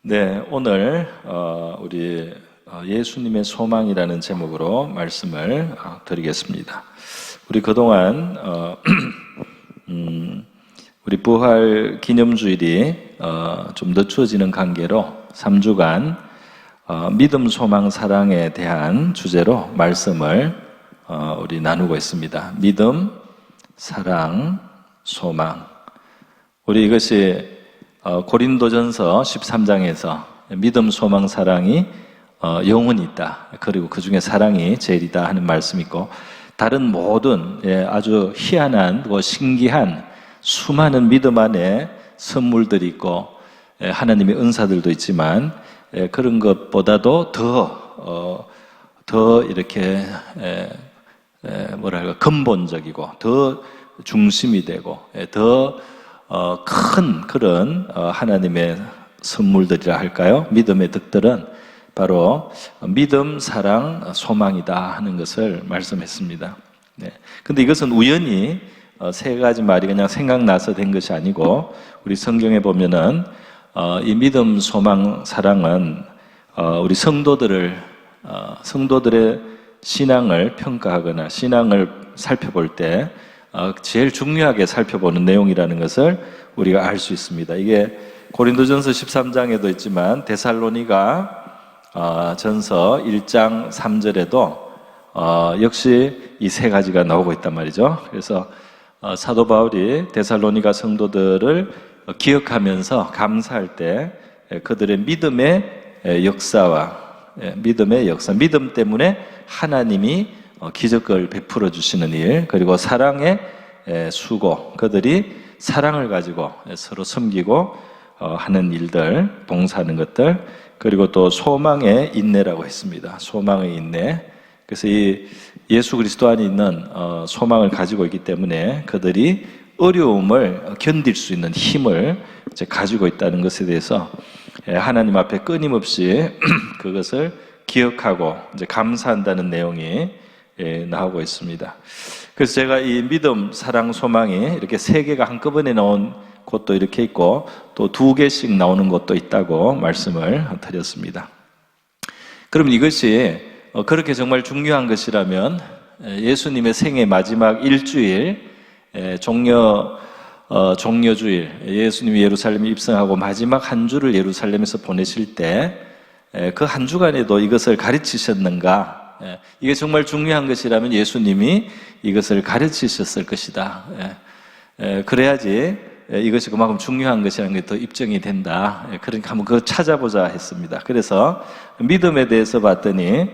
네, 오늘 우리 예수님의 소망이라는 제목으로 말씀을 드리겠습니다. 우리 그동안 우리 부활 기념주일이 좀 늦춰지는 관계로 3주간 믿음, 소망, 사랑에 대한 주제로 말씀을 우리 나누고 있습니다. 믿음, 사랑, 소망. 우리 이것이 고린도전서 13장에서 믿음, 소망, 사랑이 영원히 있다. 그리고 그 중에 사랑이 제일이다 하는 말씀이 있고, 다른 모든 아주 희한한 신기한 수많은 믿음 안에 선물들이 있고 하나님의 은사들도 있지만 그런 것보다도 더 이렇게 근본적이고 더 중심이 되고 더 큰 그런 하나님의 선물들이라 할까요? 믿음의 덕들은 바로 믿음, 사랑, 소망이다 하는 것을 말씀했습니다. 네. 근데 이것은 우연히 세 가지 말이 그냥 생각나서 된 것이 아니고, 우리 성경에 보면은 이 믿음, 소망, 사랑은 우리 성도들의 신앙을 평가하거나 신앙을 살펴볼 때 제일 중요하게 살펴보는 내용이라는 것을 우리가 알 수 있습니다. 이게 고린도전서 13장에도 있지만 데살로니가 전서 1장 3절에도 역시 이 세 가지가 나오고 있단 말이죠. 그래서 사도 바울이 데살로니가 성도들을 기억하면서 감사할 때 그들의 믿음의 역사와 믿음 때문에 하나님이 기적을 베풀어 주시는 일, 그리고 사랑의 수고, 그들이 사랑을 가지고 서로 섬기고 하는 일들, 봉사하는 것들, 그리고 또 소망의 인내라고 했습니다. 소망의 인내. 그래서 이 예수 그리스도 안에 있는 소망을 가지고 있기 때문에 그들이 어려움을 견딜 수 있는 힘을 이제 가지고 있다는 것에 대해서 하나님 앞에 끊임없이 그것을 기억하고 이제 감사한다는 내용이 나오고 있습니다. 그래서 제가 이 믿음, 사랑, 소망이 이렇게 세 개가 한꺼번에 나온 곳도 이렇게 있고 또 두 개씩 나오는 곳도 있다고 말씀을 드렸습니다. 그럼 이것이 그렇게 정말 중요한 것이라면 예수님의 생애 마지막 일주일, 종려주일, 예수님이 예루살렘에 입성하고 마지막 한 주를 예루살렘에서 보내실 때 그 한 주간에도 이것을 가르치셨는가? 이게 정말 중요한 것이라면 예수님이 이것을 가르치셨을 것이다. 그래야지 이것이 그만큼 중요한 것이라는 게 더 입증이 된다. 그러니까 한번 그거 찾아보자 했습니다. 그래서 믿음에 대해서 봤더니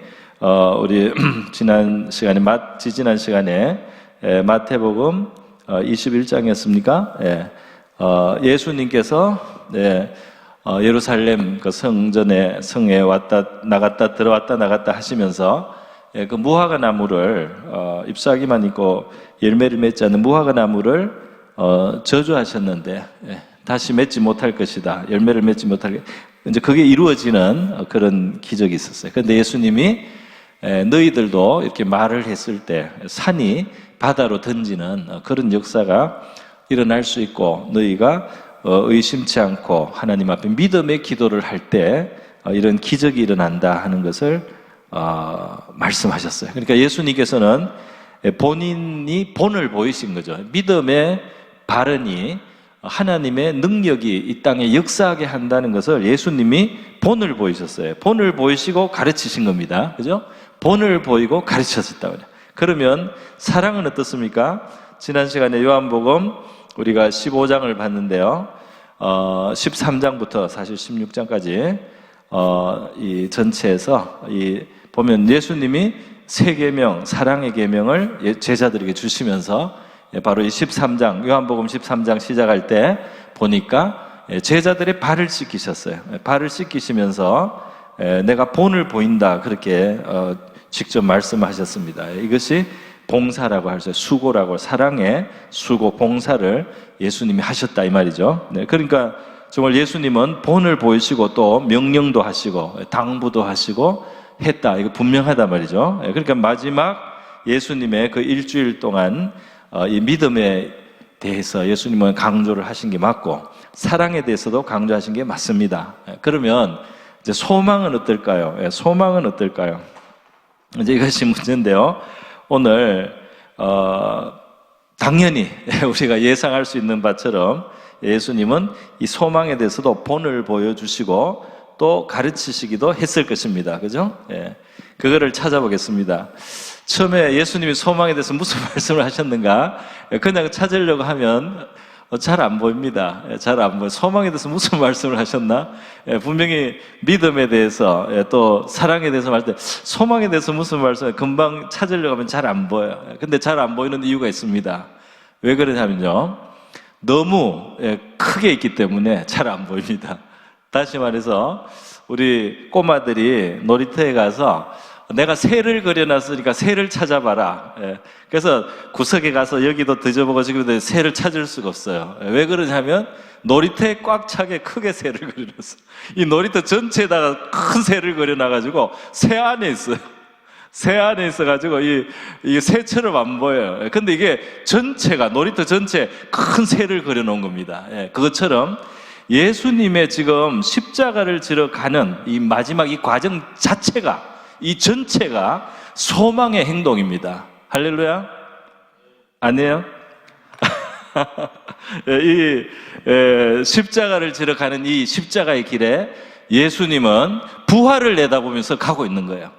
우리 지지난 시간에 마태복음 21장이었습니까? 예수님께서 예루살렘 그 성에 나갔다 하시면서 그 무화과 나무를 잎사귀만 있고 열매를 맺지 않는 무화과 나무를 저주하셨는데 다시 맺지 못할 것이다. 열매를 맺지 못할 이제 그게 이루어지는 그런 기적이 있었어요. 그런데 예수님이 너희들도 이렇게 말을 했을 때 산이 바다로 던지는 그런 역사가 일어날 수 있고, 너희가 의심치 않고 하나님 앞에 믿음의 기도를 할 때 이런 기적이 일어난다 하는 것을 말씀하셨어요. 그러니까 예수님께서는 본인이 본을 보이신 거죠. 믿음의 발언이 하나님의 능력이 이 땅에 역사하게 한다는 것을 예수님이 본을 보이셨어요. 본을 보이시고 가르치신 겁니다. 그죠? 본을 보이고 가르치셨다고 해요. 그러면 사랑은 어떻습니까? 지난 시간에 요한복음 우리가 15장을 봤는데요. 13장부터 사실 16장까지 이 전체에서 보면 예수님이 세 계명, 사랑의 계명을 제자들에게 주시면서 바로 이 13장, 요한복음 13장 시작할 때 보니까 제자들의 발을 씻기셨어요. 발을 씻기시면서 내가 본을 보인다, 그렇게 직접 말씀하셨습니다. 이것이 봉사라고 할 수 있어요. 수고라고, 사랑의 수고, 봉사를 예수님이 하셨다 이 말이죠. 그러니까 정말 예수님은 본을 보이시고 또 명령도 하시고 당부도 하시고 했다, 이거 분명하단 말이죠. 그러니까 마지막 예수님의 그 일주일 동안 이 믿음에 대해서 예수님은 강조를 하신 게 맞고, 사랑에 대해서도 강조하신 게 맞습니다. 그러면 이제 소망은 어떨까요? 예, 소망은 어떨까요? 이제 이것이 문제인데요. 오늘 당연히 우리가 예상할 수 있는 바처럼 예수님은 이 소망에 대해서도 본을 보여주시고 또 가르치시기도 했을 것입니다. 그죠? 예, 그거를 찾아보겠습니다. 처음에 예수님이 소망에 대해서 무슨 말씀을 하셨는가? 그냥 찾으려고 하면 잘 안 보입니다. 잘 안 보여요. 소망에 대해서 무슨 말씀을 하셨나? 분명히 믿음에 대해서 또 사랑에 대해서 말할 때 소망에 대해서 무슨 말씀을 금방 찾으려고 하면 잘 안 보여요. 근데 잘 안 보이는 이유가 있습니다. 왜 그러냐면요, 너무 크게 있기 때문에 잘 안 보입니다. 다시 말해서 우리 꼬마들이 놀이터에 가서 내가 새를 그려놨으니까 새를 찾아봐라. 그래서 구석에 가서 여기도 뒤져보고 지금 새를 찾을 수가 없어요. 왜 그러냐면 놀이터에 꽉 차게 크게 새를 그려놨어. 이 놀이터 전체에다가 큰 새를 그려놔가지고 새 안에 있어요. 새 안에 있어가지고 이 새처럼 안 보여요. 근데 이게 전체가 놀이터 전체에 큰 새를 그려놓은 겁니다. 그것처럼 예수님의 지금 십자가를 지러 가는 이 마지막 이 과정 자체가, 이 전체가 소망의 행동입니다. 할렐루야? 아니에요? 이 십자가를 지러 가는 이 십자가의 길에 예수님은 부활을 내다보면서 가고 있는 거예요.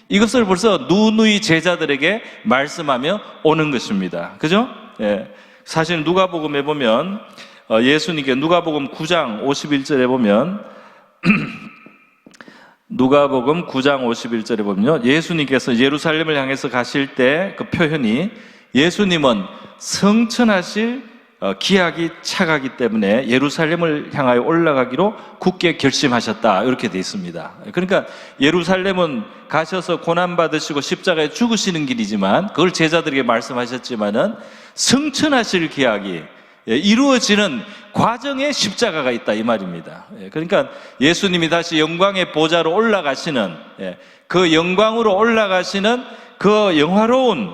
이것을 벌써 누누이 제자들에게 말씀하며 오는 것입니다. 그죠? 사실 누가복음에 보면 예수님께 누가복음 9장 51절에 보면 누가복음 9장 51절에 보면요, 예수님께서 예루살렘을 향해서 가실 때 그 표현이 예수님은 성천하실 기약이 차가기 때문에 예루살렘을 향하여 올라가기로 굳게 결심하셨다, 이렇게 되어 있습니다. 그러니까 예루살렘은 가셔서 고난받으시고 십자가에 죽으시는 길이지만 그걸 제자들에게 말씀하셨지만은 성천하실 기약이 이루어지는 과정에 십자가가 있다, 이 말입니다. 그러니까 예수님이 다시 영광의 보좌로 올라가시는, 그 영광으로 올라가시는 그 영화로운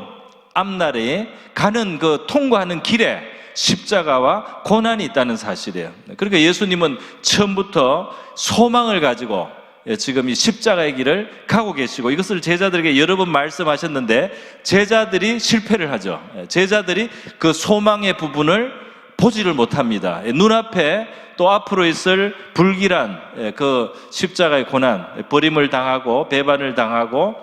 앞날에 가는 그 통과하는 길에 십자가와 고난이 있다는 사실이에요. 그러니까 예수님은 처음부터 소망을 가지고 지금 이 십자가의 길을 가고 계시고, 이것을 제자들에게 여러 번 말씀하셨는데 제자들이 실패를 하죠. 제자들이 그 소망의 부분을 보지를 못합니다. 눈앞에 또 앞으로 있을 불길한 그 십자가의 고난, 버림을 당하고 배반을 당하고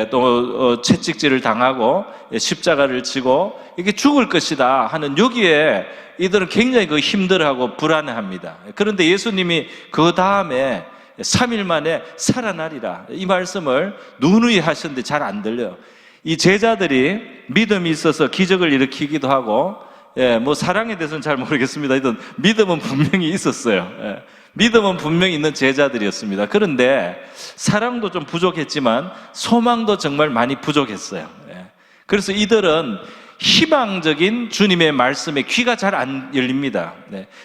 또 채찍질을 당하고 십자가를 지고 이게 죽을 것이다 하는, 여기에 이들은 굉장히 그 힘들어하고 불안해합니다. 그런데 예수님이 그 다음에 3일 만에 살아나리라, 이 말씀을 누누이 하셨는데 잘 안 들려요. 이 제자들이 믿음이 있어서 기적을 일으키기도 하고, 뭐 사랑에 대해서는 잘 모르겠습니다. 하여튼 믿음은 분명히 있었어요. 믿음은 분명히 있는 제자들이었습니다. 그런데 사랑도 좀 부족했지만 소망도 정말 많이 부족했어요. 그래서 이들은 희망적인 주님의 말씀에 귀가 잘 안 열립니다.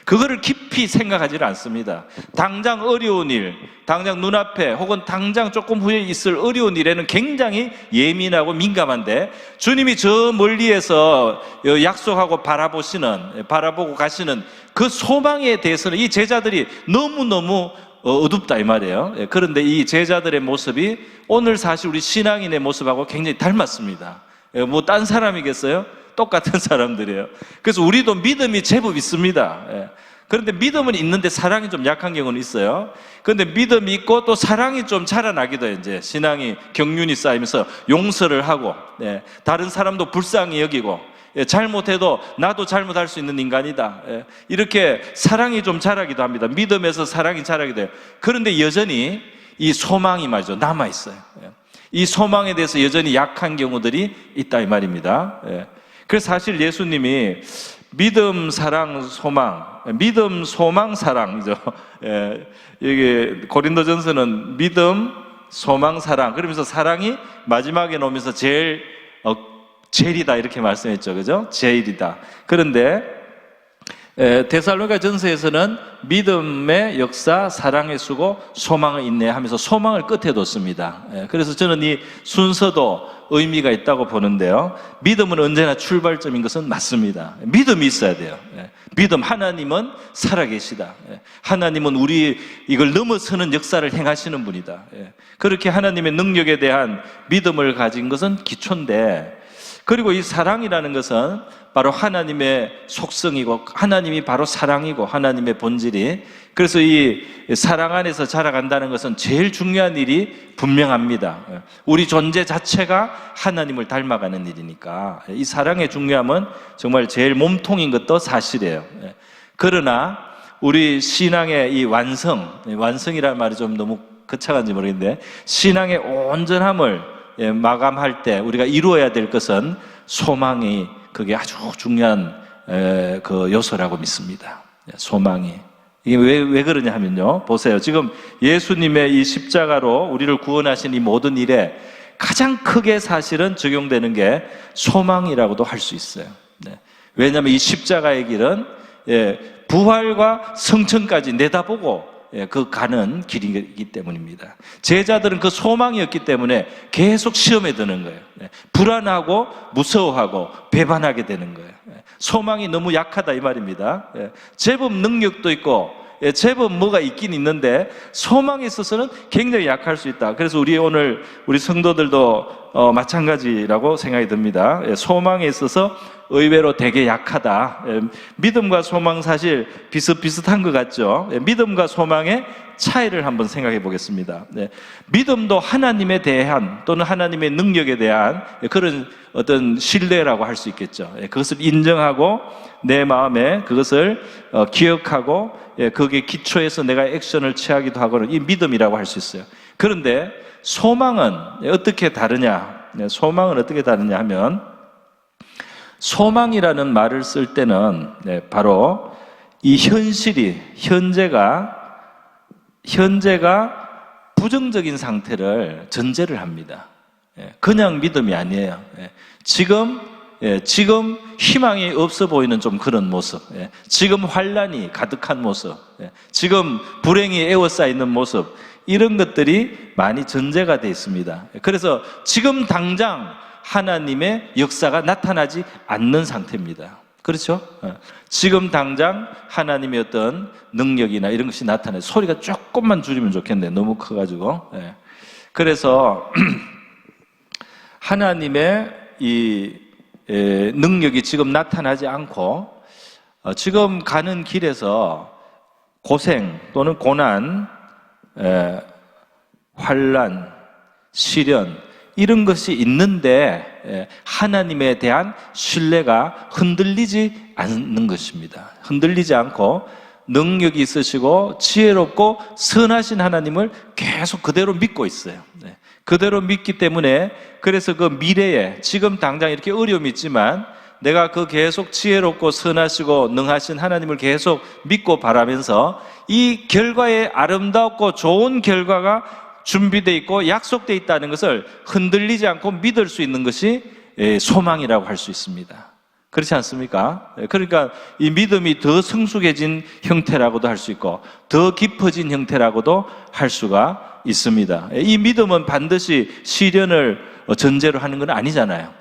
그거를 깊이 생각하지를 않습니다. 당장 어려운 일, 당장 눈앞에 혹은 당장 조금 후에 있을 어려운 일에는 굉장히 예민하고 민감한데, 주님이 저 멀리에서 약속하고 바라보고 가시는 그 소망에 대해서는 이 제자들이 너무너무 어둡다, 이 말이에요. 그런데 이 제자들의 모습이 오늘 사실 우리 신앙인의 모습하고 굉장히 닮았습니다. 뭐 딴 사람이겠어요? 똑같은 사람들이에요. 그래서 우리도 믿음이 제법 있습니다. 그런데 믿음은 있는데 사랑이 좀 약한 경우는 있어요. 그런데 믿음이 있고 또 사랑이 좀 자라나기도 해요. 이제 신앙이 경륜이 쌓이면서 용서를 하고, 다른 사람도 불쌍히 여기고, 잘못해도 나도 잘못할 수 있는 인간이다, 이렇게 사랑이 좀 자라기도 합니다. 믿음에서 사랑이 자라기도 해요. 그런데 여전히 이 소망이 말이죠, 남아있어요. 이 소망에 대해서 여전히 약한 경우들이 있다, 이 말입니다. 그래서 사실 예수님이 믿음, 사랑, 소망, 믿음, 소망, 사랑이죠. 이게 고린도전서는 믿음, 소망, 사랑, 그러면서 사랑이 마지막에 놓으면서 제일이다, 이렇게 말씀했죠. 그죠? 제일이다. 그런데 데살로니가 전서에서는 믿음의 역사, 사랑의 수고, 소망의 인내 하면서 소망을 끝에 뒀습니다. 그래서 저는 이 순서도 의미가 있다고 보는데요. 믿음은 언제나 출발점인 것은 맞습니다. 믿음이 있어야 돼요. 믿음, 하나님은 살아계시다. 하나님은 우리 이걸 넘어서는 역사를 행하시는 분이다. 그렇게 하나님의 능력에 대한 믿음을 가진 것은 기초인데, 그리고 이 사랑이라는 것은 바로 하나님의 속성이고 하나님이 바로 사랑이고 하나님의 본질이, 그래서 이 사랑 안에서 자라간다는 것은 제일 중요한 일이 분명합니다. 우리 존재 자체가 하나님을 닮아가는 일이니까 이 사랑의 중요함은 정말 제일 몸통인 것도 사실이에요. 그러나 우리 신앙의 이 완성이라는 말이 좀 너무 거창한지 모르겠는데, 신앙의 온전함을 마감할 때 우리가 이루어야 될 것은 소망이, 그게 아주 중요한 그 요소라고 믿습니다. 소망이. 이게 왜 그러냐 하면요, 보세요. 지금 예수님의 이 십자가로 우리를 구원하신 이 모든 일에 가장 크게 사실은 적용되는 게 소망이라고도 할 수 있어요. 왜냐하면 이 십자가의 길은 부활과 성천까지 내다보고 그 가는 길이기 때문입니다. 제자들은 그 소망이 없기 때문에 계속 시험에 드는 거예요. 불안하고 무서워하고 배반하게 되는 거예요. 소망이 너무 약하다 이 말입니다. 제법 능력도 있고 제법 뭐가 있긴 있는데 소망에 있어서는 굉장히 약할 수 있다. 그래서 오늘 우리 성도들도 마찬가지라고 생각이 듭니다. 소망에 있어서 의외로 되게 약하다. 믿음과 소망 사실 비슷비슷한 것 같죠. 믿음과 소망의 차이를 한번 생각해 보겠습니다. 믿음도 하나님에 대한 또는 하나님의 능력에 대한 그런 어떤 신뢰라고 할 수 있겠죠. 그것을 인정하고 내 마음에 그것을 기억하고 거기에 기초해서 내가 액션을 취하기도 하고는 이 믿음이라고 할 수 있어요. 그런데 소망은 어떻게 다르냐? 소망은 어떻게 다르냐 하면, 소망이라는 말을 쓸 때는 바로 이 현재가 부정적인 상태를 전제를 합니다. 그냥 믿음이 아니에요. 지금 희망이 없어 보이는 좀 그런 모습, 지금 환난이 가득한 모습, 지금 불행이 에워싸이는 모습, 이런 것들이 많이 전제가 되어 있습니다. 그래서 지금 당장 하나님의 역사가 나타나지 않는 상태입니다. 그렇죠? 지금 당장 하나님의 어떤 능력이나 이런 것이 나타나요. 소리가 조금만 줄이면 좋겠네. 너무 커가지고. 그래서 하나님의 이 능력이 지금 나타나지 않고 지금 가는 길에서 고생 또는 고난, 환난, 시련 이런 것이 있는데 하나님에 대한 신뢰가 흔들리지 않는 것입니다. 흔들리지 않고 능력이 있으시고 지혜롭고 선하신 하나님을 계속 그대로 믿고 있어요. 그대로 믿기 때문에 그래서 그 미래에 지금 당장 이렇게 어려움이 있지만 내가 그 계속 지혜롭고 선하시고 능하신 하나님을 계속 믿고 바라면서 이 결과에 아름답고 좋은 결과가 준비되어 있고 약속되어 있다는 것을 흔들리지 않고 믿을 수 있는 것이 소망이라고 할 수 있습니다. 그렇지 않습니까? 그러니까 이 믿음이 더 성숙해진 형태라고도 할 수 있고 더 깊어진 형태라고도 할 수가 있습니다. 이 믿음은 반드시 시련을 전제로 하는 건 아니잖아요.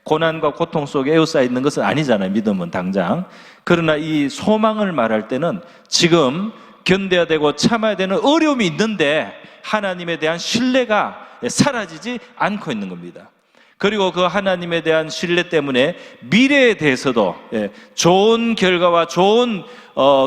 고난과 고통 속에 에워싸여 있는 것은 아니잖아요. 믿음은 당장. 그러나 이 소망을 말할 때는 지금 견뎌야 되고 참아야 되는 어려움이 있는데 하나님에 대한 신뢰가 사라지지 않고 있는 겁니다. 그리고 그 하나님에 대한 신뢰 때문에 미래에 대해서도 좋은 결과와 좋은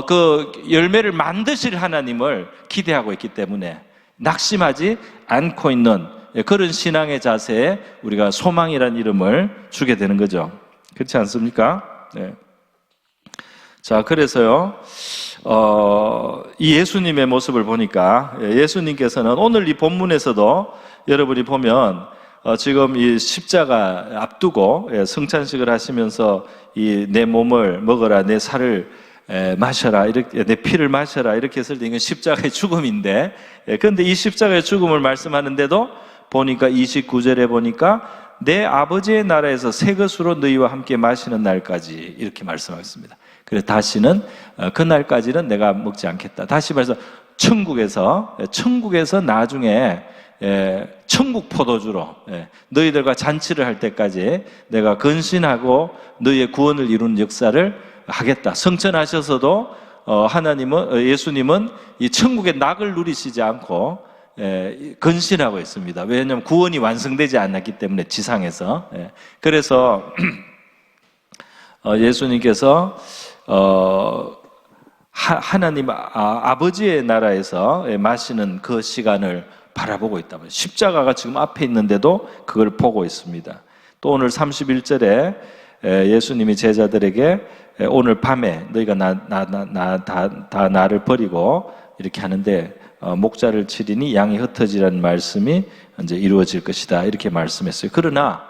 그 열매를 만드실 하나님을 기대하고 있기 때문에 낙심하지 않고 있는 그런 신앙의 자세에 우리가 소망이라는 이름을 주게 되는 거죠. 그렇지 않습니까? 자, 그래서요, 이 예수님의 모습을 보니까 예수님께서는 오늘 이 본문에서도 여러분이 보면 지금 이 십자가 앞두고 성찬식을 하시면서 이 내 몸을 먹어라, 내 살을 마셔라, 이렇게 내 피를 마셔라 이렇게 했을 때 이건 십자가의 죽음인데, 그런데 이 십자가의 죽음을 말씀하는데도 보니까 29절에 보니까 내 아버지의 나라에서 새 것으로 너희와 함께 마시는 날까지 이렇게 말씀하셨습니다. 그래 다시는 그날까지는 내가 먹지 않겠다. 다시 말해서 천국에서 나중에 천국 포도주로 너희들과 잔치를 할 때까지 내가 근신하고 너희의 구원을 이루는 역사를 하겠다. 성천하셔서도 예수님은 이 천국의 낙을 누리시지 않고 근신하고 있습니다. 왜냐하면 구원이 완성되지 않았기 때문에 지상에서. 그래서 예수님께서 하나님 아버지의 나라에서 마시는 그 시간을 바라보고 있다면 십자가가 지금 앞에 있는데도 그걸 보고 있습니다. 또 오늘 31절에 예수님이 제자들에게 오늘 밤에 너희가 다 나를 버리고 이렇게 하는데 목자를 치리니 양이 흩어지라는 말씀이 이제 이루어질 것이다 이렇게 말씀했어요. 그러나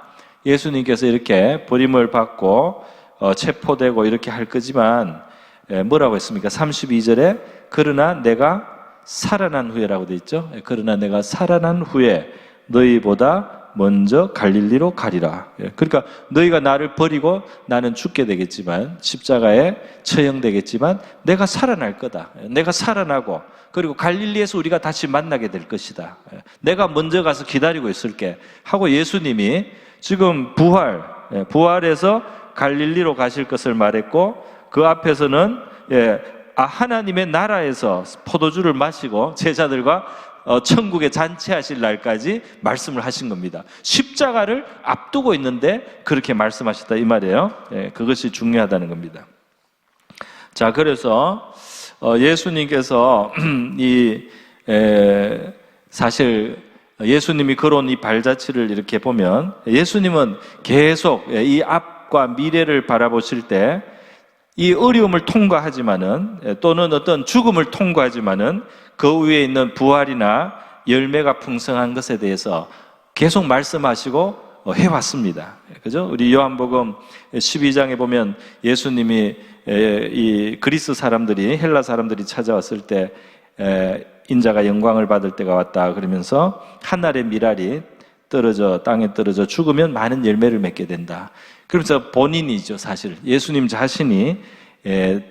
예수님께서 이렇게 버림을 받고 체포되고 이렇게 할 거지만 뭐라고 했습니까? 32절에 그러나 내가 살아난 후에라고 돼 있죠. 그러나 내가 살아난 후에 너희보다 먼저 갈릴리로 가리라. 그러니까 너희가 나를 버리고 나는 죽게 되겠지만 십자가에 처형되겠지만 내가 살아날 거다. 내가 살아나고 그리고 갈릴리에서 우리가 다시 만나게 될 것이다. 내가 먼저 가서 기다리고 있을게 하고 예수님이 지금 부활해서 갈릴리로 가실 것을 말했고 그 앞에서는 하나님의 나라에서 포도주를 마시고 제자들과 천국에 잔치하실 날까지 말씀을 하신 겁니다. 십자가를 앞두고 있는데 그렇게 말씀하셨다 이 말이에요. 그것이 중요하다는 겁니다. 자, 그래서 예수님께서 사실 예수님이 걸어온 이 발자취를 이렇게 보면 예수님은 계속 이 앞과 미래를 바라보실 때 이 어려움을 통과하지만은 또는 어떤 죽음을 통과하지만은 그 위에 있는 부활이나 열매가 풍성한 것에 대해서 계속 말씀하시고 해왔습니다. 그죠? 우리 요한복음 12장에 보면 예수님이 이 그리스 사람들이 헬라 사람들이 찾아왔을 때 인자가 영광을 받을 때가 왔다 그러면서 한 알의 밀알이 땅에 떨어져 죽으면 많은 열매를 맺게 된다. 그러면서 본인이죠, 사실 예수님 자신이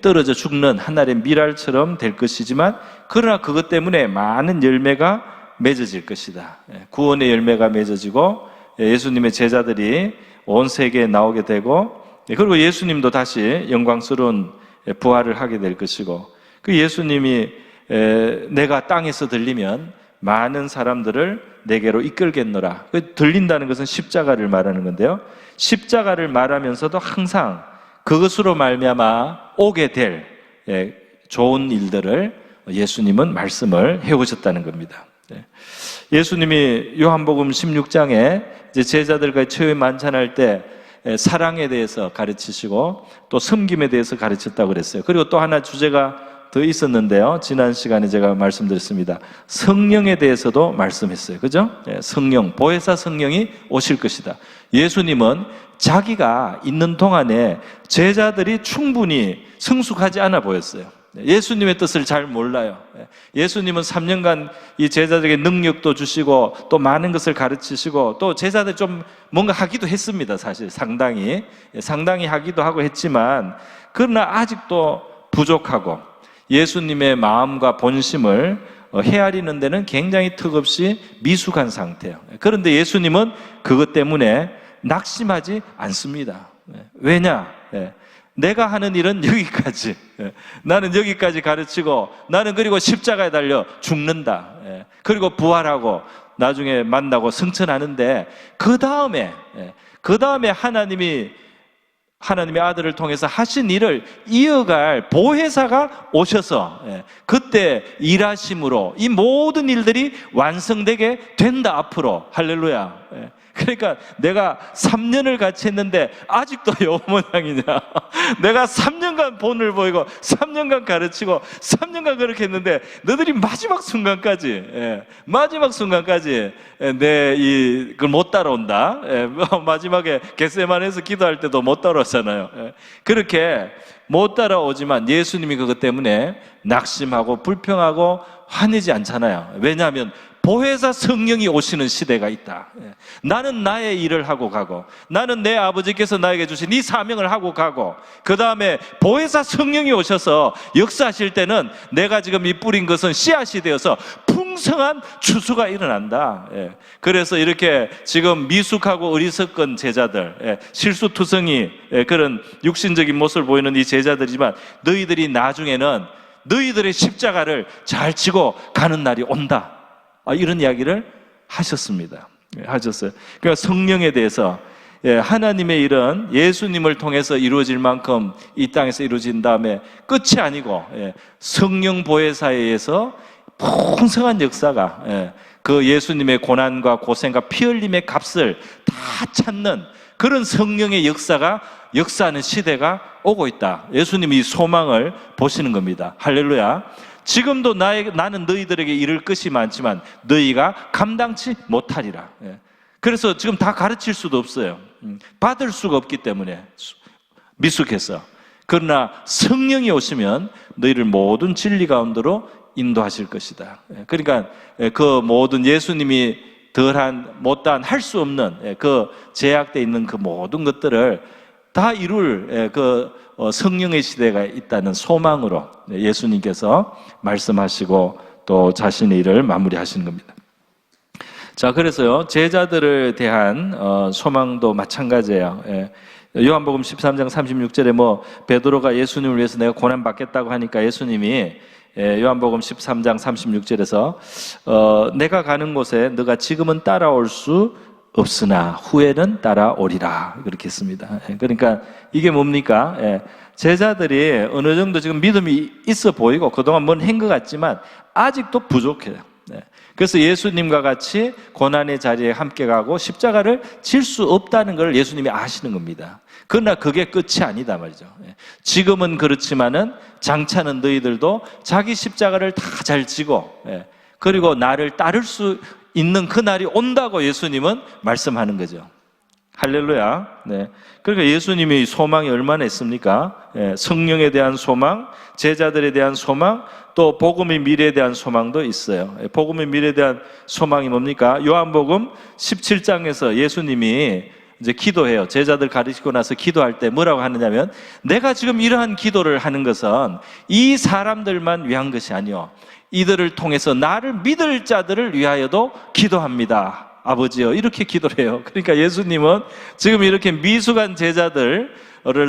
떨어져 죽는 한 알의 밀알처럼 될 것이지만 그러나 그것 때문에 많은 열매가 맺어질 것이다. 구원의 열매가 맺어지고 예수님의 제자들이 온 세계에 나오게 되고 그리고 예수님도 다시 영광스러운 부활을 하게 될 것이고 그 예수님이 내가 땅에서 들리면 많은 사람들을 내게로 이끌겠노라. 들린다는 것은 십자가를 말하는 건데요. 십자가를 말하면서도 항상 그것으로 말미암아 오게 될 좋은 일들을 예수님은 말씀을 해오셨다는 겁니다. 예수님이 요한복음 16장에 이제 제자들과 최후의 만찬할 때 사랑에 대해서 가르치시고 또 섬김에 대해서 가르쳤다고 그랬어요. 그리고 또 하나 주제가 더 있었는데요. 지난 시간에 제가 말씀드렸습니다. 성령에 대해서도 말씀했어요. 그죠? 성령, 보혜사 성령이 오실 것이다. 예수님은 자기가 있는 동안에 제자들이 충분히 성숙하지 않아 보였어요. 예수님의 뜻을 잘 몰라요. 예수님은 3년간 이 제자들에게 능력도 주시고 또 많은 것을 가르치시고 또 제자들 좀 뭔가 하기도 했습니다. 사실 상당히 하기도 하고 했지만 그러나 아직도 부족하고 예수님의 마음과 본심을 헤아리는 데는 굉장히 턱없이 미숙한 상태예요. 그런데 예수님은 그것 때문에 낙심하지 않습니다. 왜냐? 내가 하는 일은 여기까지. 나는 여기까지 가르치고 나는 그리고 십자가에 달려 죽는다. 그리고 부활하고 나중에 만나고 승천하는데 그 다음에 하나님의 아들을 통해서 하신 일을 이어갈 보혜사가 오셔서 그때 일하심으로 이 모든 일들이 완성되게 된다 앞으로. 할렐루야. 그러니까 내가 3년을 같이 했는데 아직도 요 모양이냐. 내가 3년간 본을 보이고 3년간 가르치고 3년간 그렇게 했는데 너희들이 마지막 순간까지 그걸 못 따라온다. 마지막에 겟세마네에서 기도할 때도 못 따라오잖아요. 그렇게 못 따라오지만 예수님이 그것 때문에 낙심하고 불평하고 화내지 않잖아요. 왜냐하면 보혜사 성령이 오시는 시대가 있다. 나는 나의 일을 하고 가고, 나는 내 아버지께서 나에게 주신 이 사명을 하고 가고, 그 다음에 보혜사 성령이 오셔서 역사하실 때는 내가 지금 이 뿌린 것은 씨앗이 되어서 풍성한 추수가 일어난다. 그래서 이렇게 지금 미숙하고 어리석은 제자들, 실수투성이 그런 육신적인 모습을 보이는 이 제자들이지만, 너희들이 나중에는 너희들의 십자가를 잘 지고 가는 날이 온다. 이런 이야기를 하셨습니다. 하셨어요. 그러니까 성령에 대해서 하나님의 일은 예수님을 통해서 이루어질 만큼 이 땅에서 이루어진 다음에 끝이 아니고 성령 보혜사에 의해서 풍성한 역사가 그 예수님의 고난과 고생과 피 흘림의 값을 다 찾는 그런 성령의 역사가 역사하는 시대가 오고 있다. 예수님이 이 소망을 보시는 겁니다. 할렐루야. 지금도 나는 너희들에게 이를 것이 많지만 너희가 감당치 못하리라. 그래서 지금 다 가르칠 수도 없어요. 받을 수가 없기 때문에 미숙해서. 그러나 성령이 오시면 너희를 모든 진리 가운데로 인도하실 것이다. 그러니까 그 모든 예수님이 못한 할 수 없는 그 제약되어 있는 그 모든 것들을 다 이룰 그 성령의 시대가 있다는 소망으로 예수님께서 말씀하시고 또 자신의 일을 마무리하시는 겁니다. 자, 그래서요, 제자들에 대한 소망도 마찬가지예요. 요한복음 13장 36절에 베드로가 예수님을 위해서 내가 고난 받겠다고 하니까 예수님이 요한복음 13장 36절에서 내가 가는 곳에 너가 지금은 따라올 수 없으나 후에는 따라오리라, 그렇게 했습니다. 그러니까 이게 뭡니까? 제자들이 어느 정도 지금 믿음이 있어 보이고 그동안 뭔 한 것 같지만 아직도 부족해요. 그래서 예수님과 같이 고난의 자리에 함께 가고 십자가를 질 수 없다는 걸 예수님이 아시는 겁니다. 그러나 그게 끝이 아니다 말이죠. 지금은 그렇지만은 장차는 너희들도 자기 십자가를 다 잘 지고 그리고 나를 따를 수 있는 그 날이 온다고 예수님은 말씀하는 거죠. 할렐루야. 그러니까 예수님의 소망이 얼마나 있습니까? 성령에 대한 소망, 제자들에 대한 소망, 또 복음의 미래에 대한 소망도 있어요. 복음의 미래에 대한 소망이 뭡니까? 요한복음 17장에서 예수님이 이제 기도해요. 제자들 가르치고 나서 기도할 때 뭐라고 하느냐면, 내가 지금 이러한 기도를 하는 것은 이 사람들만 위한 것이 아니요, 이들을 통해서 나를 믿을 자들을 위하여도 기도합니다. 아버지요, 이렇게 기도를 해요. 그러니까 예수님은 지금 이렇게 미숙한 제자들을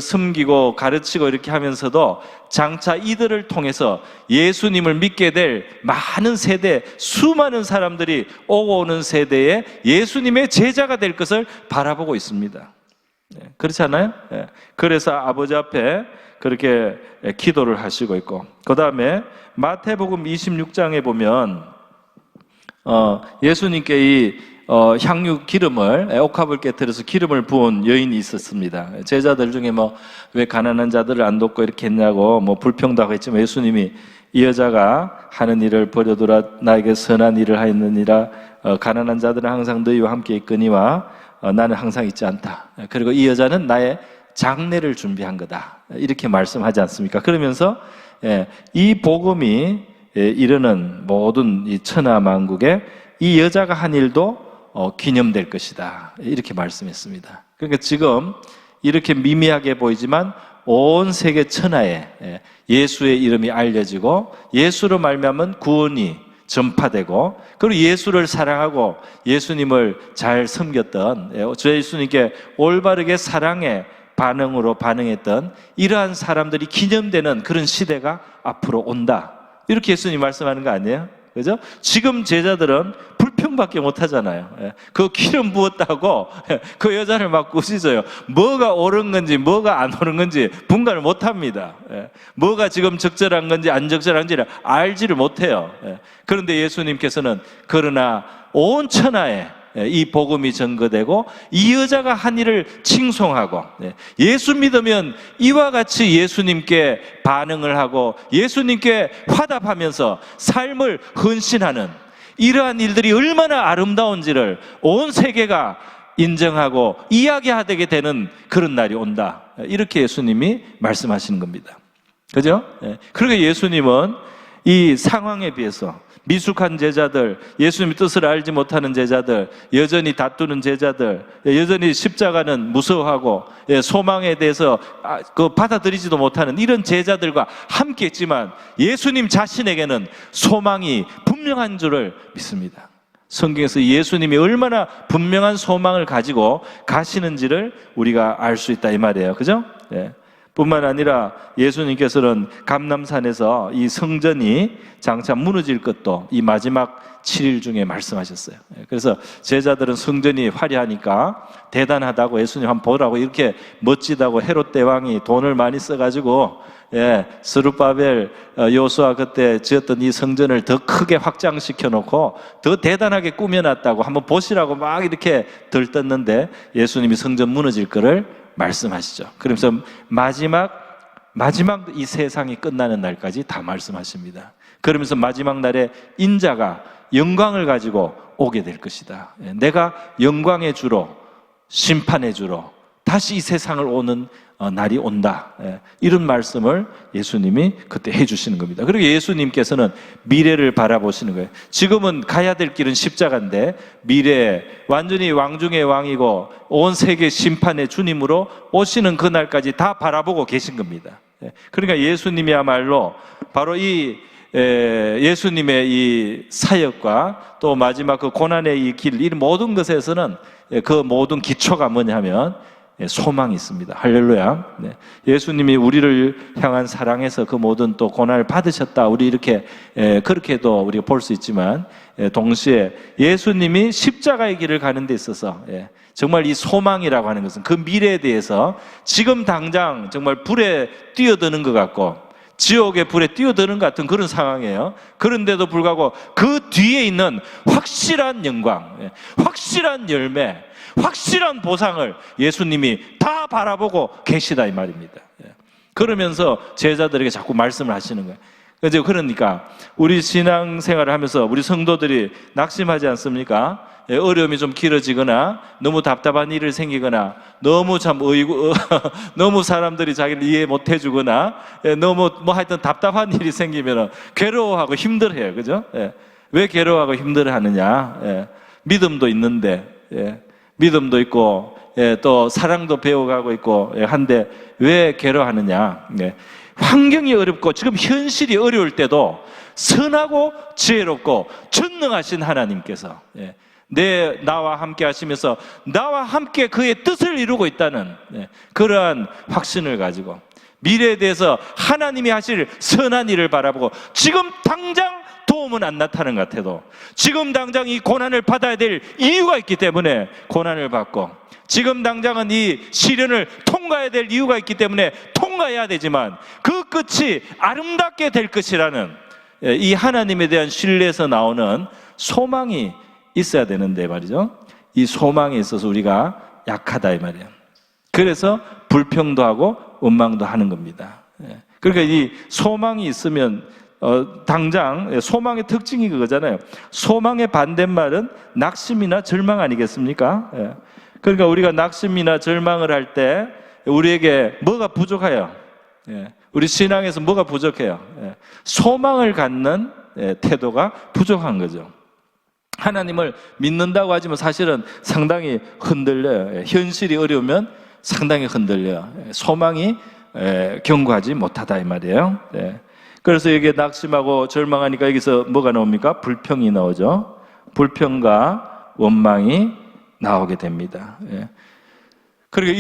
섬기고 가르치고 이렇게 하면서도 장차 이들을 통해서 예수님을 믿게 될 많은 세대, 수많은 사람들이 오고 오는 세대에 예수님의 제자가 될 것을 바라보고 있습니다. 그렇지 않아요? 그래서 아버지 앞에 그렇게 기도를 하시고 있고, 그 다음에 마태복음 26장에 보면 예수님께 이 향유 기름을, 옥합을 깨뜨려서 기름을 부은 여인이 있었습니다. 제자들 중에 왜 가난한 자들을 안 돕고 이렇게 했냐고 불평도 했지만, 예수님이 이 여자가 하는 일을 버려두라, 나에게 선한 일을 하였느니라. 가난한 자들은 항상 너희와 함께 있거니와 나는 항상 있지 않다. 그리고 이 여자는 나의 장례를 준비한 거다, 이렇게 말씀하지 않습니까? 그러면서 이 복음이 이르는 모든 이 천하 만국에 이 여자가 한 일도 기념될 것이다, 이렇게 말씀했습니다. 그러니까 지금 이렇게 미미하게 보이지만 온 세계 천하에 예수의 이름이 알려지고 예수로 말미암은 구원이 전파되고, 그리고 예수를 사랑하고 예수님을 잘 섬겼던, 주 예수님께 올바르게 사랑의 반응으로 반응했던 이러한 사람들이 기념되는 그런 시대가 앞으로 온다, 이렇게 예수님이 말씀하는 거 아니에요? 그죠? 지금 제자들은 불평밖에 못 하잖아요. 그 기름 부었다고 그 여자를 막 꾸짖어요. 뭐가 옳은 건지 뭐가 안 옳은 건지 분간을 못 합니다. 뭐가 지금 적절한 건지 안 적절한지를 알지를 못해요. 그런데 예수님께서는 그러나 온 천하에 이 복음이 전거되고 이 여자가 한 일을 칭송하고, 예수 믿으면 이와 같이 예수님께 반응을 하고 예수님께 화답하면서 삶을 헌신하는 이러한 일들이 얼마나 아름다운지를 온 세계가 인정하고 이야기하게 되는 그런 날이 온다, 이렇게 예수님이 말씀하시는 겁니다. 그죠? 그러니까 예수님은 이 상황에 비해서 미숙한 제자들, 예수님의 뜻을 알지 못하는 제자들, 여전히 다투는 제자들, 여전히 십자가는 무서워하고 소망에 대해서 받아들이지도 못하는 이런 제자들과 함께 했지만 예수님 자신에게는 소망이 분명한 줄을 믿습니다. 성경에서 예수님이 얼마나 분명한 소망을 가지고 가시는지를 우리가 알 수 있다 이 말이에요. 그죠? 네. 뿐만 아니라 예수님께서는 감람산에서 이 성전이 장차 무너질 것도 이 마지막 7일 중에 말씀하셨어요. 그래서 제자들은 성전이 화려하니까 대단하다고 예수님 한번 보라고 이렇게 멋지다고 헤롯 대왕이 돈을 많이 써가지고 스룹바벨 요수아 그때 지었던 이 성전을 더 크게 확장시켜 놓고 더 대단하게 꾸며놨다고 한번 보시라고 막 이렇게 들떴는데 예수님이 성전 무너질 거를 말씀하시죠. 그러면서 마지막 이 세상이 끝나는 날까지 다 말씀하십니다. 그러면서 마지막 날에 인자가 영광을 가지고 오게 될 것이다. 내가 영광의 주로 심판의 주로 다시 이 세상을 오는 날이 온다. 이런 말씀을 예수님이 그때 해주시는 겁니다. 그리고 예수님께서는 미래를 바라보시는 거예요. 지금은 가야 될 길은 십자가인데 미래에 완전히 왕 중의 왕이고 온 세계 심판의 주님으로 오시는 그날까지 다 바라보고 계신 겁니다. 그러니까 예수님이야말로 바로 이 예수님의 이 사역과 또 마지막 그 고난의 이 길, 이 모든 것에서는 그 모든 기초가 뭐냐면 소망이 있습니다. 할렐루야. 예수님이 우리를 향한 사랑에서 그 모든 또 고난을 받으셨다. 우리 이렇게 그렇게도 우리가 볼 수 있지만 동시에 예수님이 십자가의 길을 가는 데 있어서 정말 이 소망이라고 하는 것은 그 미래에 대해서 지금 당장 정말 불에 뛰어드는 것 같고 지옥의 불에 뛰어드는 것 같은 그런 상황이에요. 그런데도 불구하고 그 뒤에 있는 확실한 영광, 확실한 열매, 확실한 보상을 예수님이 다 바라보고 계시다 이 말입니다. 그러면서 제자들에게 자꾸 말씀을 하시는 거예요. 그러니까 우리 신앙생활을 하면서 우리 성도들이 낙심하지 않습니까? 어려움이 좀 길어지거나 너무 답답한 일이 생기거나 너무 너무 사람들이 자기를 이해 못 해주거나 너무 하여튼 답답한 일이 생기면 괴로워하고 힘들어해요. 그죠? 왜 괴로워하고 힘들어하느냐? 믿음도 있는데 믿음도 있고 또 사랑도 배워가고 있고 한데 왜 괴로워하느냐? 환경이 어렵고 지금 현실이 어려울 때도 선하고 지혜롭고 전능하신 하나님께서 나와 함께 하시면서 나와 함께 그의 뜻을 이루고 있다는 그러한 확신을 가지고 미래에 대해서 하나님이 하실 선한 일을 바라보고 지금 당장 도움은 안 나타나는 것 같아도 지금 당장 이 고난을 받아야 될 이유가 있기 때문에 고난을 받고 지금 당장은 이 시련을 통과해야 될 이유가 있기 때문에 통과해야 되지만 그 끝이 아름답게 될 것이라는 이 하나님에 대한 신뢰에서 나오는 소망이 있어야 되는데 말이죠. 이 소망에 있어서 우리가 약하다 이 말이에요. 그래서 불평도 하고 원망도 하는 겁니다. 그러니까 이 소망이 있으면 당장 소망의 특징이 그거잖아요. 소망의 반대말은 낙심이나 절망 아니겠습니까? 그러니까 우리가 낙심이나 절망을 할 때 우리에게 뭐가 부족해요? 우리 신앙에서 뭐가 부족해요? 소망을 갖는 태도가 부족한 거죠. 하나님을 믿는다고 하지만 사실은 상당히 흔들려요. 현실이 어려우면 상당히 흔들려요. 소망이 견고하지 못하다 이 말이에요. 그래서 여기에 낙심하고 절망하니까 여기서 뭐가 나옵니까? 불평이 나오죠. 불평과 원망이 나오게 됩니다. 그러니까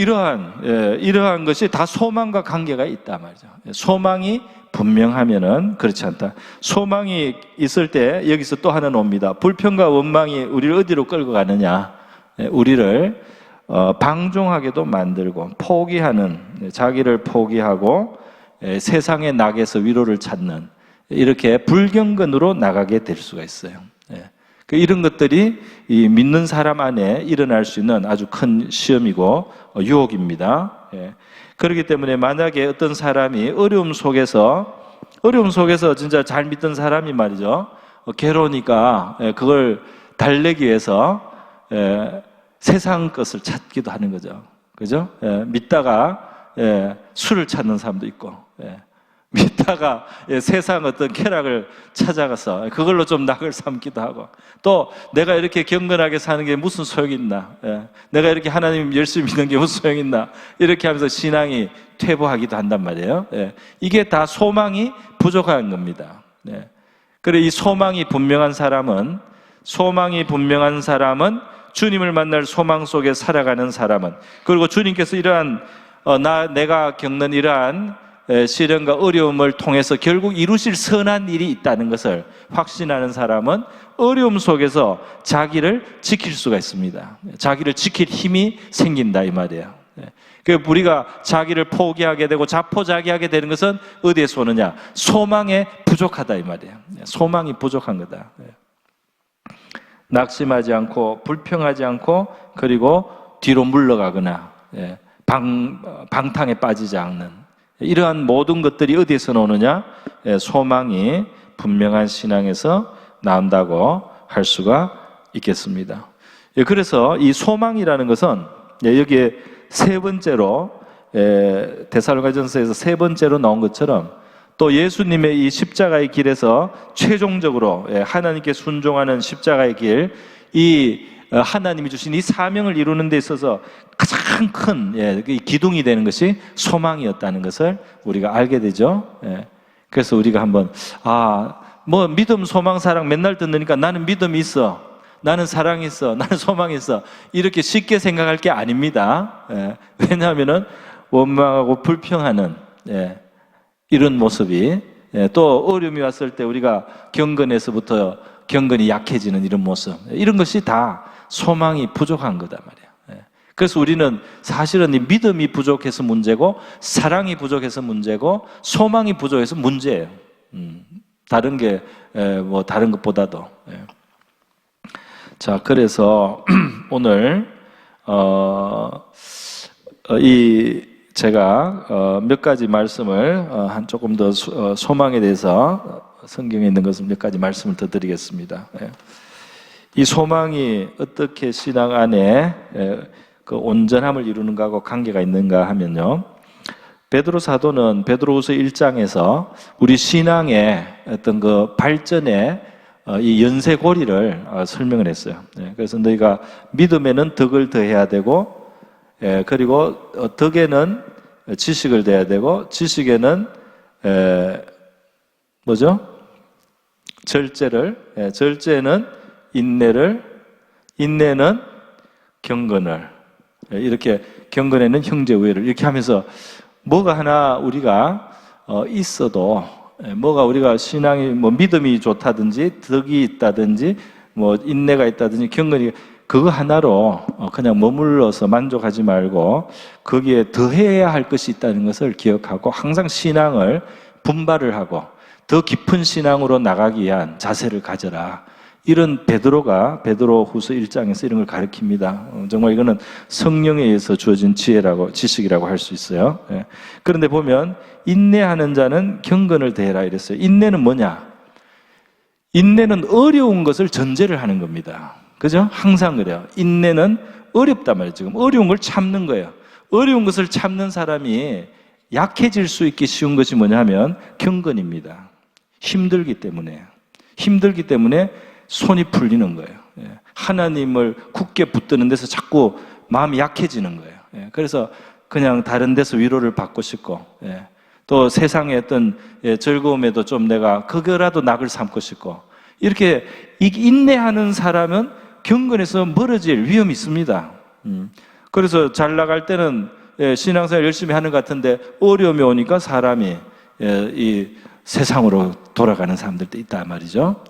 이러한 것이 다 소망과 관계가 있다 말이죠. 소망이 분명하면은 그렇지 않다. 소망이 있을 때 여기서 또 하나 옵니다. 불평과 원망이 우리를 어디로 끌고 가느냐? 우리를 방종하게도 만들고 포기하는, 자기를 포기하고 세상의 낙에서 위로를 찾는 이렇게 불경건으로 나가게 될 수가 있어요. 이런 것들이 이 믿는 사람 안에 일어날 수 있는 아주 큰 시험이고 유혹입니다. 그렇기 때문에 만약에 어떤 사람이 어려움 속에서 진짜 잘 믿던 사람이 말이죠, 괴로우니까 그걸 달래기 위해서 세상 것을 찾기도 하는 거죠. 그죠? 믿다가 술을 찾는 사람도 있고, 그러다가 세상 어떤 쾌락을 찾아가서 그걸로 좀 낙을 삼기도 하고, 또 내가 이렇게 경건하게 사는 게 무슨 소용이 있나, 내가 이렇게 하나님 열심히 믿는 게 무슨 소용이 있나, 이렇게 하면서 신앙이 퇴보하기도 한단 말이에요. 이게 다 소망이 부족한 겁니다. 그래, 이 소망이 분명한 사람은 주님을 만날 소망 속에 살아가는 사람은, 그리고 주님께서 이러한 내가 겪는 이러한 시련과 어려움을 통해서 결국 이루실 선한 일이 있다는 것을 확신하는 사람은 어려움 속에서 자기를 지킬 수가 있습니다. 자기를 지킬 힘이 생긴다 이 말이에요. 우리가 자기를 포기하게 되고 자포자기하게 되는 것은 어디에서 오느냐? 소망에 부족하다 이 말이에요. 소망이 부족한 거다. 낙심하지 않고 불평하지 않고, 그리고 뒤로 물러가거나 방탕에 빠지지 않는 이러한 모든 것들이 어디에서 나오느냐? 소망이 분명한 신앙에서 나온다고 할 수가 있겠습니다. 그래서 이 소망이라는 것은 여기에 세 번째로, 데살로니가전서에서 세 번째로 나온 것처럼, 또 예수님의 이 십자가의 길에서 최종적으로 하나님께 순종하는 십자가의 길, 이 하나님이 주신 이 사명을 이루는 데 있어서 가장 큰 기둥이 되는 것이 소망이었다는 것을 우리가 알게 되죠. 그래서 우리가 한번 믿음, 소망, 사랑 맨날 듣으니까 나는 믿음이 있어, 나는 사랑이 있어, 나는 소망이 있어, 이렇게 쉽게 생각할 게 아닙니다. 왜냐하면은 원망하고 불평하는 이런 모습이, 또 어려움이 왔을 때 우리가 경건에서부터 경건이 약해지는 이런 모습, 이런 것이 다 소망이 부족한 거다 말이에요. 그래서 우리는 사실은 이 믿음이 부족해서 문제고, 사랑이 부족해서 문제고, 소망이 부족해서 문제예요. 다른 게 다른 것보다도. 자, 그래서 오늘 제가 몇 가지 말씀을 조금 더 소망에 대해서 성경에 있는 것을 몇 가지 말씀을 더 드리겠습니다. 이 소망이 어떻게 신앙 안에 그 온전함을 이루는가하고 관계가 있는가 하면요, 베드로 사도는 베드로후서 1장에서 우리 신앙의 어떤 그 발전의 이 연쇄고리를 설명을 했어요. 그래서 너희가 믿음에는 덕을 더해야 되고, 그리고 덕에는 지식을 더해야 되고, 지식에는 절제는 인내를, 인내는 경건을, 이렇게 경건에는 형제 우애를, 이렇게 하면서 뭐가 하나 우리가 있어도, 뭐가 우리가 신앙이 믿음이 좋다든지 덕이 있다든지 인내가 있다든지 경건이, 그거 하나로 그냥 머물러서 만족하지 말고 거기에 더해야 할 것이 있다는 것을 기억하고, 항상 신앙을 분발을 하고 더 깊은 신앙으로 나가기 위한 자세를 가져라. 이런 베드로후서 1장에서 이런 걸 가르칩니다. 정말 이거는 성령에 의해서 주어진 지식이라고 할 수 있어요. 그런데 보면 인내하는 자는 경건을 더해라 이랬어요. 인내는 뭐냐? 인내는 어려운 것을 전제를 하는 겁니다. 그죠? 항상 그래요. 인내는 어렵단 말이에요. 지금 어려운 걸 참는 거예요. 어려운 것을 참는 사람이 약해질 수 있게 쉬운 것이 뭐냐 하면 경건입니다. 힘들기 때문에 손이 풀리는 거예요. 하나님을 굳게 붙드는 데서 자꾸 마음이 약해지는 거예요. 그래서 그냥 다른 데서 위로를 받고 싶고, 또 세상의 어떤 즐거움에도 좀 내가 그거라도 낙을 삼고 싶고, 이렇게 인내하는 사람은 경건에서 멀어질 위험이 있습니다. 그래서 잘 나갈 때는 신앙생활 열심히 하는 것 같은데 어려움이 오니까 사람이 이 세상으로 돌아가는 사람들도 있단 말이죠.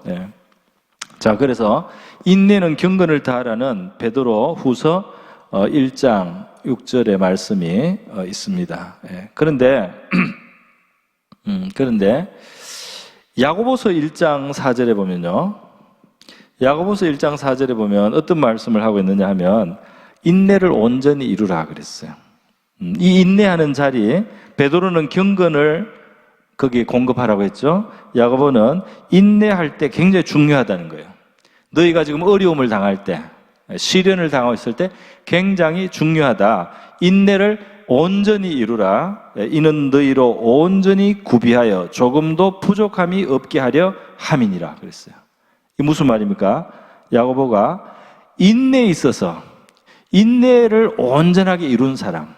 자, 그래서 인내는 경건을 다하라는 베드로후서 1장 6절의 말씀이 있습니다. 그런데 야고보서 1장 4절에 보면요, 야고보서 1장 4절에 보면 어떤 말씀을 하고 있느냐 하면 인내를 온전히 이루라 그랬어요. 이 인내하는 자리, 베드로는 경건을 거기에 공급하라고 했죠. 야고보는 인내할 때 굉장히 중요하다는 거예요. 너희가 지금 어려움을 당할 때, 시련을 당하고 있을 때 굉장히 중요하다. 인내를 온전히 이루라. 이는 너희로 온전히 구비하여 조금도 부족함이 없게 하려 함이니라 그랬어요. 이게 무슨 말입니까? 야고보가 인내에 있어서 인내를 온전하게 이룬 사람,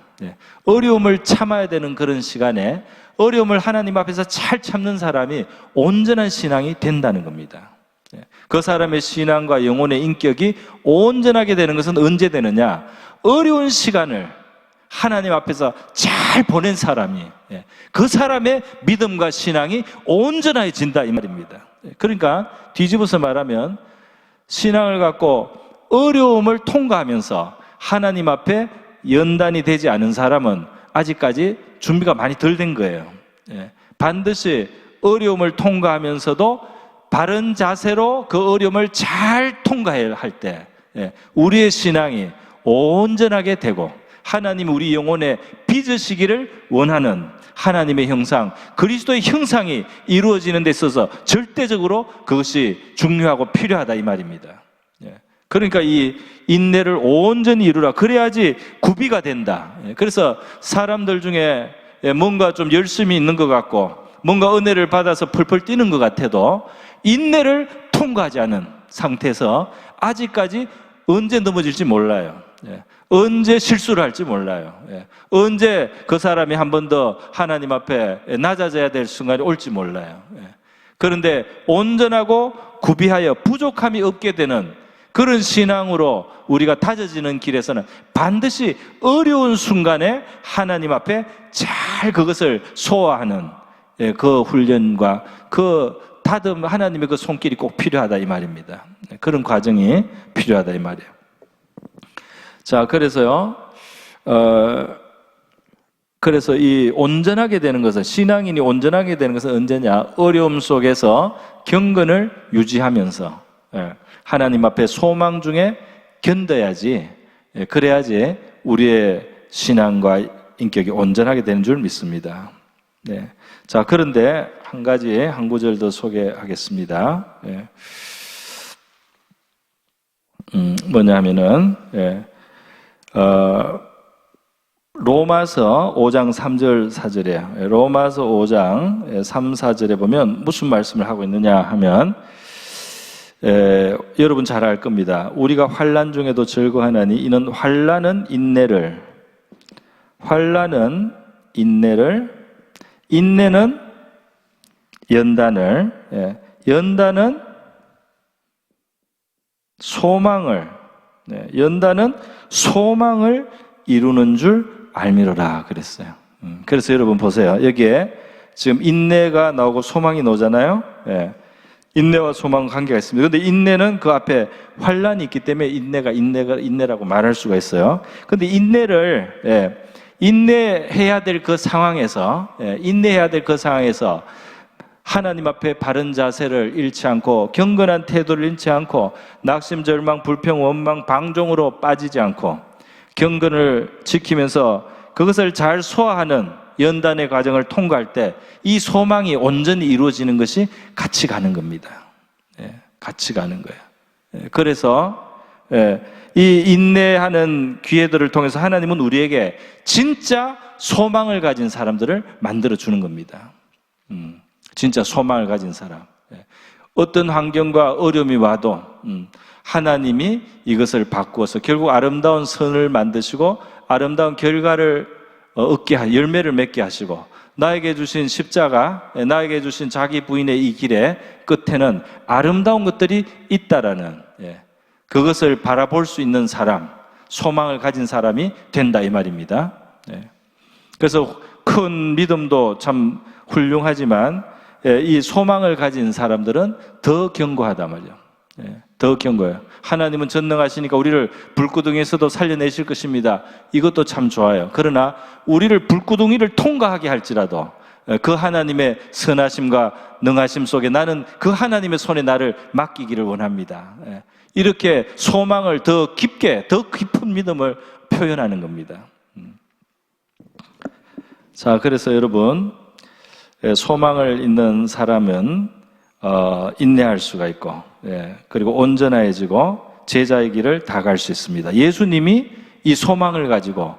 어려움을 참아야 되는 그런 시간에 어려움을 하나님 앞에서 잘 참는 사람이 온전한 신앙이 된다는 겁니다. 그 사람의 신앙과 영혼의 인격이 온전하게 되는 것은 언제 되느냐? 어려운 시간을 하나님 앞에서 잘 보낸 사람이, 그 사람의 믿음과 신앙이 온전해진다 이 말입니다. 그러니까 뒤집어서 말하면 신앙을 갖고 어려움을 통과하면서 하나님 앞에 연단이 되지 않은 사람은 아직까지 준비가 많이 덜 된 거예요. 반드시 어려움을 통과하면서도 바른 자세로 그 어려움을 잘 통과해야 할 때 우리의 신앙이 온전하게 되고 하나님 우리 영혼에 빚으시기를 원하는 하나님의 형상, 그리스도의 형상이 이루어지는 데 있어서 절대적으로 그것이 중요하고 필요하다 이 말입니다. 그러니까 이 인내를 온전히 이루라. 그래야지 구비가 된다. 그래서 사람들 중에 뭔가 좀 열심히 있는 것 같고 뭔가 은혜를 받아서 펄펄 뛰는 것 같아도 인내를 통과하지 않은 상태에서 아직까지 언제 넘어질지 몰라요. 언제 실수를 할지 몰라요. 언제 그 사람이 한 번 더 하나님 앞에 낮아져야 될 순간이 올지 몰라요. 그런데 온전하고 구비하여 부족함이 없게 되는 그런 신앙으로 우리가 다져지는 길에서는 반드시 어려운 순간에 하나님 앞에 잘 그것을 소화하는 그 훈련과 그 다듬 하나님의 그 손길이 꼭 필요하다 이 말입니다. 그런 과정이 필요하다 이 말이에요. 자, 그래서요, 그래서 이 온전하게 되는 것은, 신앙인이 온전하게 되는 것은 언제냐? 어려움 속에서 경건을 유지하면서 하나님 앞에 소망 중에 견뎌야지, 그래야지 우리의 신앙과 인격이 온전하게 되는 줄 믿습니다. 자, 그런데 한 가지, 한 구절 더 소개하겠습니다. 뭐냐 하면은, 로마서 5장 3절 4절에 로마서 5장 3, 4절에 보면 무슨 말씀을 하고 있느냐 하면 여러분 잘 알 겁니다. 우리가 환난 중에도 즐거워하나니 이는 환난은 인내를, 인내는 연단을, 연단은 소망을, 연단은 소망을 이루는 줄 알미로라 그랬어요. 그래서 여러분 보세요. 여기에 지금 인내가 나오고 소망이 나오잖아요. 인내와 소망은 관계가 있습니다. 그런데 인내는 그 앞에 환난이 있기 때문에 인내라고 말할 수가 있어요. 그런데 인내를 인내해야 될 그 상황에서 하나님 앞에 바른 자세를 잃지 않고 경건한 태도를 잃지 않고 낙심, 절망, 불평, 원망, 방종으로 빠지지 않고 경건을 지키면서 그것을 잘 소화하는 연단의 과정을 통과할 때 이 소망이 온전히 이루어지는 것이 같이 가는 겁니다. 같이 가는 거예요. 그래서 이 인내하는 기회들을 통해서 하나님은 우리에게 진짜 소망을 가진 사람들을 만들어 주는 겁니다. 진짜 소망을 가진 사람. 어떤 환경과 어려움이 와도 하나님이 이것을 바꾸어서 결국 아름다운 선을 만드시고 아름다운 결과를 얻게 열매를 맺게 하시고 나에게 주신 십자가, 나에게 주신 자기 부인의 이 길의 끝에는 아름다운 것들이 있다라는 그것을 바라볼 수 있는 사람, 소망을 가진 사람이 된다 이 말입니다. 그래서 큰 믿음도 참 훌륭하지만 이 소망을 가진 사람들은 더 견고하단 말이에요. 더 견고해요. 하나님은 전능하시니까 우리를 불구덩이에서도 살려내실 것입니다. 이것도 참 좋아요. 그러나 우리를 불구덩이를 통과하게 할지라도 그 하나님의 선하심과 능하심 속에 나는 그 하나님의 손에 나를 맡기기를 원합니다. 이렇게 소망을 더 깊게, 더 깊은 믿음을 표현하는 겁니다. 자, 그래서 여러분 소망을 있는 사람은 인내할 수가 있고 그리고 온전해지고 제자의 길을 다 갈 수 있습니다. 예수님이 이 소망을 가지고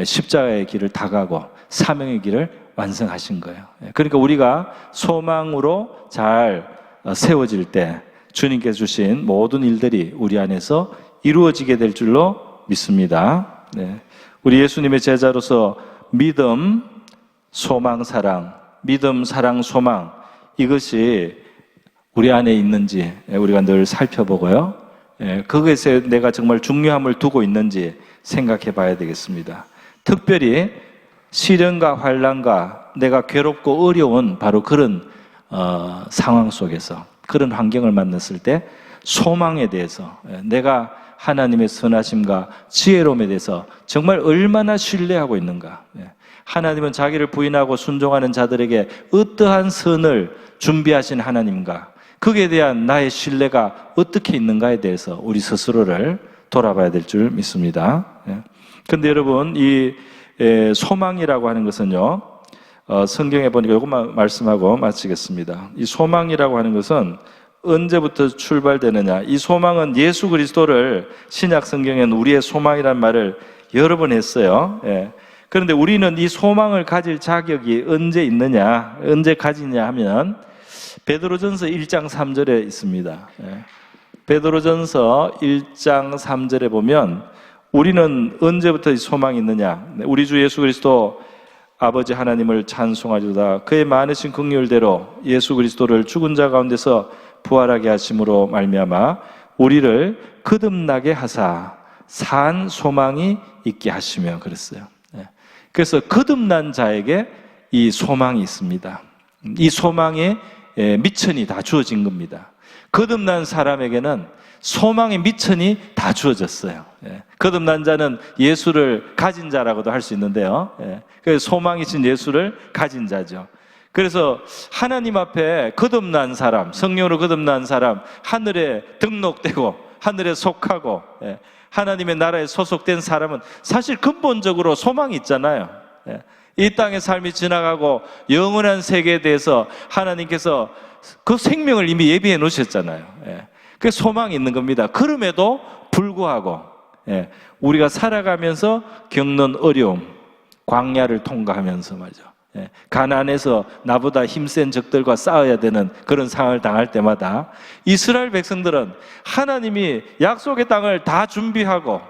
십자가의 길을 다가고 사명의 길을 완성하신 거예요. 그러니까 우리가 소망으로 잘 세워질 때 주님께서 주신 모든 일들이 우리 안에서 이루어지게 될 줄로 믿습니다. 우리 예수님의 제자로서 믿음, 소망, 사랑, 믿음, 사랑, 소망, 이것이 우리 안에 있는지 우리가 늘 살펴보고요. 그것에 내가 정말 중요함을 두고 있는지 생각해 봐야 되겠습니다. 특별히 시련과 환난과 내가 괴롭고 어려운 바로 그런 상황 속에서, 그런 환경을 만났을 때 소망에 대해서, 내가 하나님의 선하심과 지혜로움에 대해서 정말 얼마나 신뢰하고 있는가. 하나님은 자기를 부인하고 순종하는 자들에게 어떠한 선을 준비하신 하나님과 거기에 대한 나의 신뢰가 어떻게 있는가에 대해서 우리 스스로를 돌아봐야 될 줄 믿습니다. 그런데 여러분, 이 소망이라고 하는 것은요, 성경에 보니까 이것만 말씀하고 마치겠습니다. 이 소망이라고 하는 것은 언제부터 출발되느냐? 이 소망은 예수 그리스도를 신약 성경에는 우리의 소망이라는 말을 여러 번 했어요. 그런데 우리는 이 소망을 가질 자격이 언제 있느냐, 언제 가지냐 하면 베드로전서 1장 3절에 있습니다. 베드로전서 1장 3절에 보면 우리는 언제부터 이 소망이 있느냐? 우리 주 예수 그리스도 아버지 하나님을 찬송하리로다. 그의 많으신 긍휼대로 예수 그리스도를 죽은 자 가운데서 부활하게 하심으로 말미암아 우리를 거듭나게 하사 산 소망이 있게 하시며 그랬어요. 그래서 거듭난 자에게 이 소망이 있습니다. 이 소망의 미천이 다 주어진 겁니다. 거듭난 사람에게는 소망의 미천이 다 주어졌어요. 거듭난 자는 예수를 가진 자라고도 할 수 있는데요. 그래서 소망이신 예수를 가진 자죠. 그래서 하나님 앞에 거듭난 사람, 성령으로 거듭난 사람, 하늘에 등록되고 하늘에 속하고 하나님의 나라에 소속된 사람은 사실 근본적으로 소망이 있잖아요. 이 땅의 삶이 지나가고 영원한 세계에 대해서 하나님께서 그 생명을 이미 예비해 놓으셨잖아요. 그 소망이 있는 겁니다. 그럼에도 불구하고 우리가 살아가면서 겪는 어려움, 광야를 통과하면서 말이죠. 가나안에서 나보다 힘센 적들과 싸워야 되는 그런 상황을 당할 때마다 이스라엘 백성들은 하나님이 약속의 땅을 다 준비하고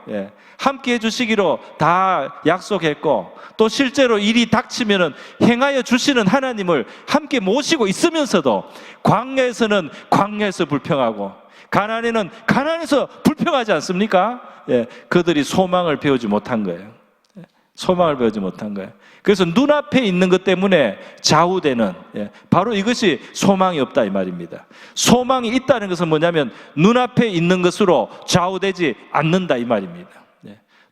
함께 해주시기로 다 약속했고 또 실제로 일이 닥치면은 행하여 주시는 하나님을 함께 모시고 있으면서도 광야에서는 광야에서 불평하고 가나안에는 가나안에서 불평하지 않습니까? 그들이 소망을 배우지 못한 거예요. 소망을 배우지 못한 거예요. 그래서 눈앞에 있는 것 때문에 좌우되는, 바로 이것이 소망이 없다 이 말입니다. 소망이 있다는 것은 뭐냐면 눈앞에 있는 것으로 좌우되지 않는다 이 말입니다.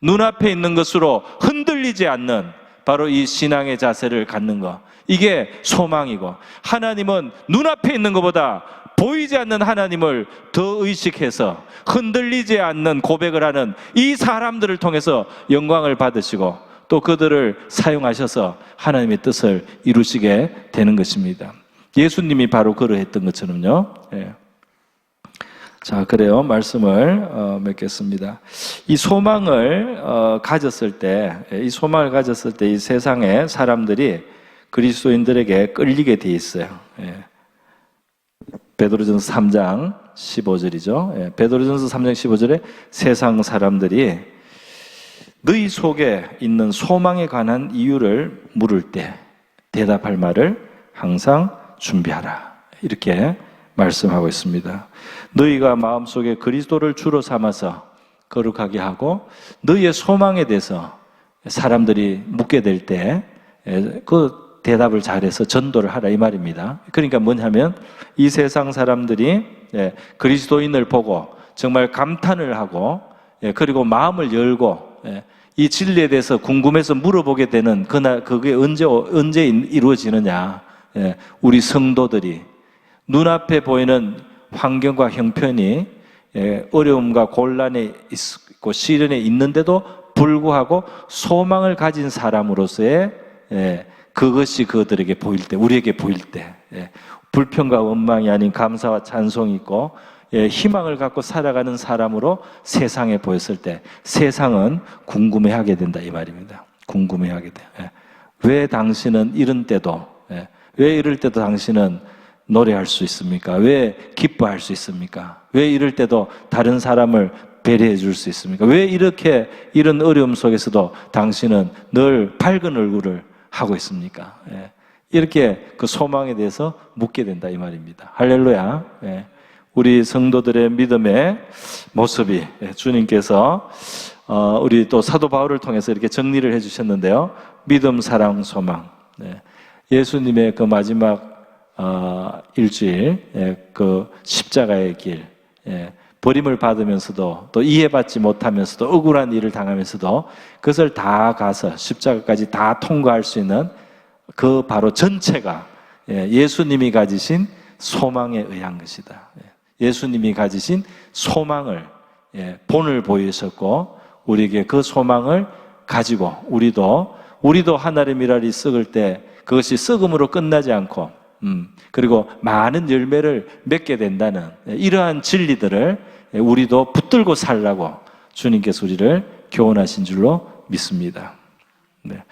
눈앞에 있는 것으로 흔들리지 않는 바로 이 신앙의 자세를 갖는 것, 이게 소망이고, 하나님은 눈앞에 있는 것보다 보이지 않는 하나님을 더 의식해서 흔들리지 않는 고백을 하는 이 사람들을 통해서 영광을 받으시고 또 그들을 사용하셔서 하나님의 뜻을 이루시게 되는 것입니다. 예수님이 바로 그러했던 것처럼요. 자, 그래요. 말씀을 맺겠습니다. 이 소망을 가졌을 때, 이 세상의 사람들이 그리스도인들에게 끌리게 돼 있어요. 베드로전서 3장 15절이죠. 베드로전서 3장 15절에 세상 사람들이 너희 속에 있는 소망에 관한 이유를 물을 때 대답할 말을 항상 준비하라. 이렇게 말씀하고 있습니다. 너희가 마음속에 그리스도를 주로 삼아서 거룩하게 하고 너희의 소망에 대해서 사람들이 묻게 될 때 그 대답을 잘해서 전도를 하라 이 말입니다. 그러니까 뭐냐면 이 세상 사람들이 그리스도인을 보고 정말 감탄을 하고 그리고 마음을 열고 이 진리에 대해서 궁금해서 물어보게 되는 그날, 그게 언제 이루어지느냐. 우리 성도들이 눈앞에 보이는 환경과 형편이 어려움과 곤란에 있고 시련에 있는데도 불구하고 소망을 가진 사람으로서의 그것이 그들에게 보일 때, 우리에게 보일 때, 불평과 원망이 아닌 감사와 찬송이 있고 희망을 갖고 살아가는 사람으로 세상에 보였을 때 세상은 궁금해하게 된다 이 말입니다. 궁금해하게 돼요. 예. 왜 당신은 이런 때도, 예. 왜 이럴 때도 당신은 노래할 수 있습니까? 왜 기뻐할 수 있습니까? 왜 이럴 때도 다른 사람을 배려해 줄 수 있습니까? 왜 이렇게 이런 어려움 속에서도 당신은 늘 밝은 얼굴을 하고 있습니까? 예. 이렇게 그 소망에 대해서 묻게 된다 이 말입니다. 할렐루야. 예. 우리 성도들의 믿음의 모습이 주님께서 우리 또 사도 바울을 통해서 이렇게 정리를 해주셨는데요. 믿음, 사랑, 소망. 예수님의 그 마지막 일주일, 그 십자가의 길, 버림을 받으면서도 또 이해받지 못하면서도 억울한 일을 당하면서도 그것을 다 가서 십자가까지 다 통과할 수 있는 그 바로 전체가 예수님이 가지신 소망에 의한 것이다. 예수님이 가지신 소망을 본을 보이셨고 우리에게 그 소망을 가지고 우리도 하나님의 미랄이 썩을 때 그것이 썩음으로 끝나지 않고 그리고 많은 열매를 맺게 된다는 이러한 진리들을 우리도 붙들고 살라고 주님께서 우리를 교훈하신 줄로 믿습니다. 네.